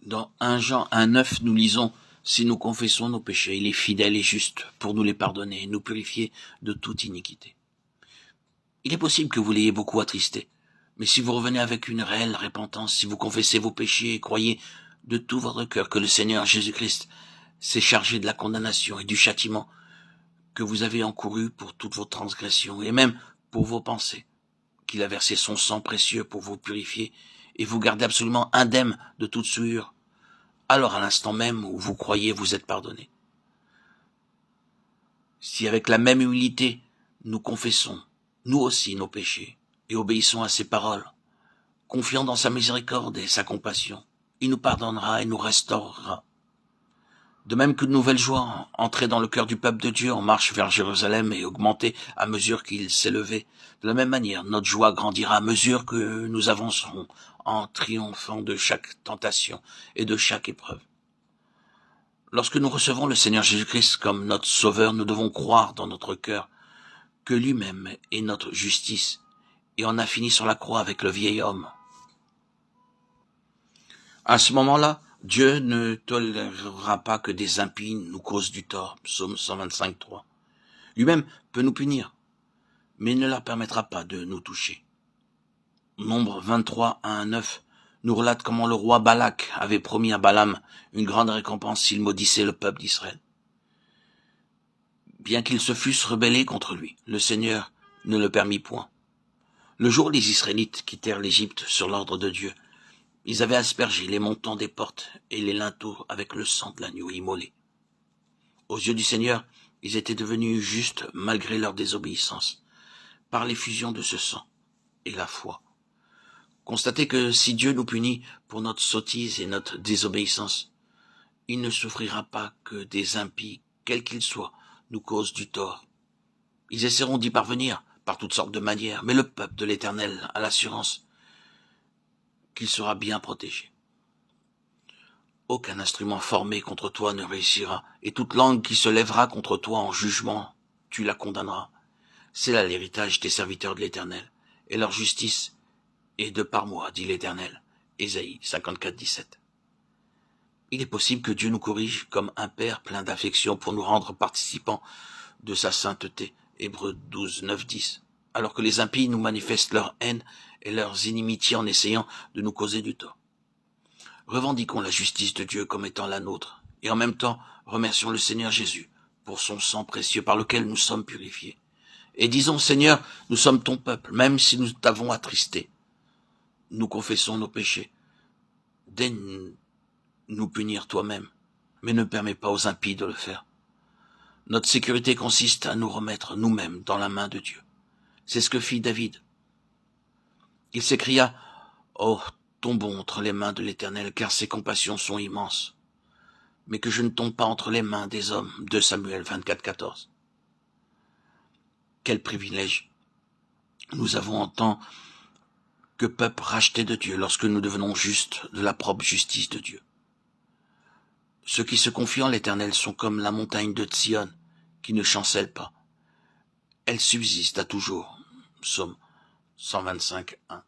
Dans 1 Jean 1,9, nous lisons « Si nous confessons nos péchés, il est fidèle et juste pour nous les pardonner et nous purifier de toute iniquité. » Il est possible que vous l'ayez beaucoup attristé, mais si vous revenez avec une réelle repentance, si vous confessez vos péchés et croyez de tout votre cœur que le Seigneur Jésus-Christ s'est chargé de la condamnation et du châtiment que vous avez encouru pour toutes vos transgressions et même pour vos pensées, qu'il a versé son sang précieux pour vous purifier et vous garder absolument indemne de toute souillure, alors à l'instant même où vous croyez vous êtes pardonné. Si avec la même humilité nous confessons, nous aussi, nos péchés, et obéissons à ses paroles, confiant dans sa miséricorde et sa compassion, il nous pardonnera et nous restaurera. De même qu'une nouvelle joie entrait dans le cœur du peuple de Dieu en marche vers Jérusalem et augmentait à mesure qu'il s'élevait, de la même manière, notre joie grandira à mesure que nous avancerons en triomphant de chaque tentation et de chaque épreuve. Lorsque nous recevons le Seigneur Jésus-Christ comme notre Sauveur, nous devons croire dans notre cœur que lui-même est notre justice et en a fini sur la croix avec le vieil homme. À ce moment-là, Dieu ne tolérera pas que des impies nous causent du tort. Psaume 125:3. Lui-même peut nous punir, mais il ne leur permettra pas de nous toucher. Nombre 23, 1 à 9 nous relate comment le roi Balak avait promis à Balaam une grande récompense s'il maudissait le peuple d'Israël. Bien qu'ils se fussent rebellés contre lui, le Seigneur ne le permit point. Le jour où les Israélites quittèrent l'Égypte sur l'ordre de Dieu, ils avaient aspergé les montants des portes et les linteaux avec le sang de l'agneau immolé. Aux yeux du Seigneur, ils étaient devenus justes malgré leur désobéissance, par l'effusion de ce sang et la foi. Constatez que si Dieu nous punit pour notre sottise et notre désobéissance, il ne souffrira pas que des impies, quels qu'ils soient, nous causent du tort. Ils essaieront d'y parvenir par toutes sortes de manières, mais le peuple de l'Éternel a l'assurance qu'il sera bien protégé. Aucun instrument formé contre toi ne réussira, et toute langue qui se lèvera contre toi en jugement, tu la condamneras. C'est là l'héritage des serviteurs de l'Éternel, et leur justice est de par moi, dit l'Éternel. Ésaïe 54:17. Il est possible que Dieu nous corrige comme un père plein d'affection pour nous rendre participants de sa sainteté. Hébreux 12:9-10. Alors que les impies nous manifestent leur haine et leurs inimitiés en essayant de nous causer du tort. Revendiquons la justice de Dieu comme étant la nôtre, et en même temps remercions le Seigneur Jésus pour son sang précieux par lequel nous sommes purifiés. Et disons, Seigneur, nous sommes ton peuple, même si nous t'avons attristé. Nous confessons nos péchés. Daigne nous punir toi-même, mais ne permets pas aux impies de le faire. Notre sécurité consiste à nous remettre nous-mêmes dans la main de Dieu. C'est ce que fit David. Il s'écria « Oh, tombons entre les mains de l'Éternel, car ses compassions sont immenses. Mais que je ne tombe pas entre les mains des hommes. » 2 Samuel 24:14. Quel privilège nous avons en tant que peuple racheté de Dieu lorsque nous devenons justes de la propre justice de Dieu. Ceux qui se confient en l'Éternel sont comme la montagne de Sion, qui ne chancelle pas. Elle subsiste à toujours. Psaume 125:1.